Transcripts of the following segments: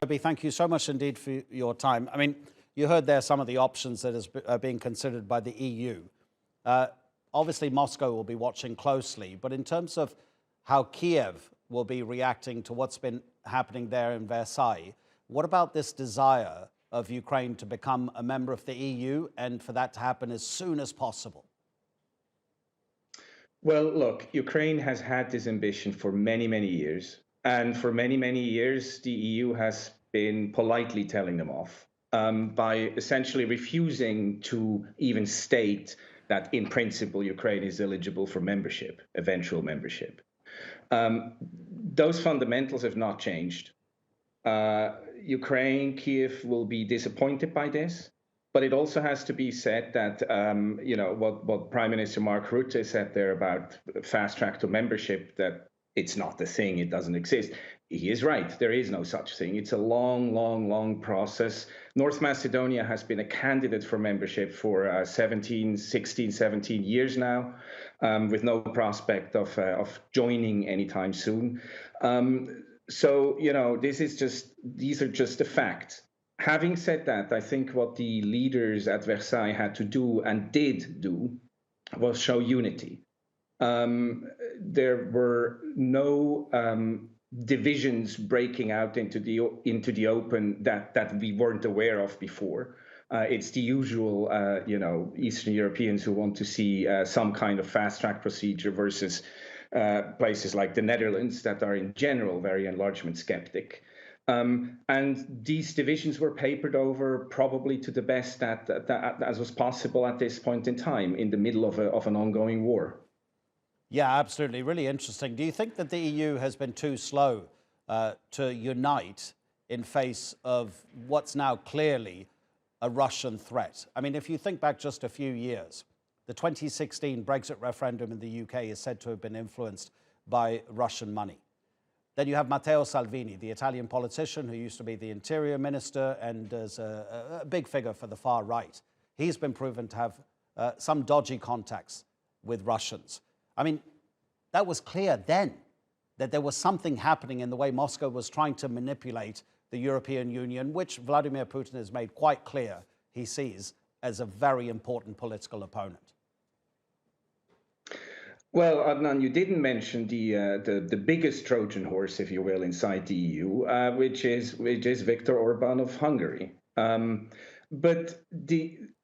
Toby, thank you so much indeed for your time. I mean, you heard there some of the options that are being considered by the EU. Obviously, Moscow will be watching closely, but in terms of how Kiev will be reacting to what's been happening there in Versailles, what about this desire of Ukraine to become a member of the EU and for that to happen as soon as possible? Well, look, Ukraine has had this ambition for many, many years. And for many, many years, the EU has been politely telling them off by essentially refusing to even state that, in principle, Ukraine is eligible for membership, eventual membership. Those fundamentals have not changed. Ukraine, Kiev will be disappointed by this. But it also has to be said that, what Prime Minister Mark Rutte said there about fast track to membership, that it's not the thing, it doesn't exist. He is right. There is no such thing. It's a long, long, long process. North Macedonia has been a candidate for membership for 16, 17 years now, with no prospect of joining anytime soon. These are just the facts. Having said that, I think what the leaders at Versailles had to do and did do was show unity. There were no divisions breaking out into the open that we weren't aware of before. It's the usual, Eastern Europeans who want to see some kind of fast track procedure versus places like the Netherlands that are in general very enlargement skeptic. And these divisions were papered over probably to the best that as was possible at this point in time in the middle of an ongoing war. Yeah, absolutely. Really interesting. Do you think that the EU has been too slow to unite in face of what's now clearly a Russian threat? I mean, if you think back just a few years, the 2016 Brexit referendum in the UK is said to have been influenced by Russian money. Then you have Matteo Salvini, the Italian politician who used to be the interior minister and is a big figure for the far right. He's been proven to have some dodgy contacts with Russians. I mean, that was clear then that there was something happening in the way Moscow was trying to manipulate the European Union, which Vladimir Putin has made quite clear he sees as a very important political opponent. Well, Adnan, you didn't mention the biggest Trojan horse, if you will, inside the EU, which is Viktor Orban of Hungary. But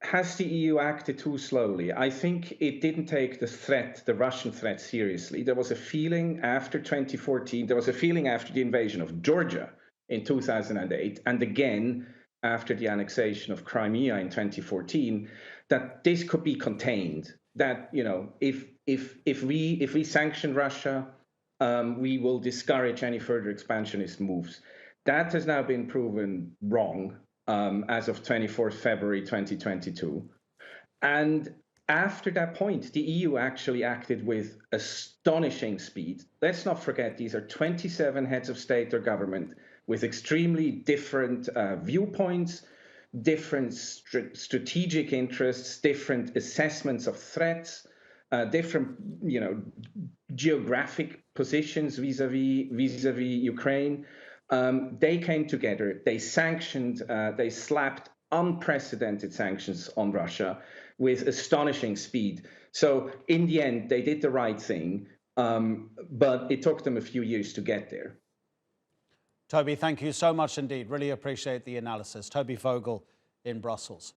has the EU acted too slowly? I think it didn't take the Russian threat seriously. There was a feeling after 2014, there was a feeling after the invasion of Georgia in 2008, and again after the annexation of Crimea in 2014, that this could be contained. That, if we sanction Russia, we will discourage any further expansionist moves. That has now been proven wrong as of 24th February 2022. And after that point, the EU actually acted with astonishing speed. Let's not forget, these are 27 heads of state or government with extremely different viewpoints, different strategic interests, different assessments of threats, different, geographic positions vis-a-vis Ukraine. They came together. They sanctioned. They slapped unprecedented sanctions on Russia with astonishing speed. So in the end, they did the right thing, but it took them a few years to get there. Toby, thank you so much indeed. Really appreciate the analysis. Toby Vogel in Brussels.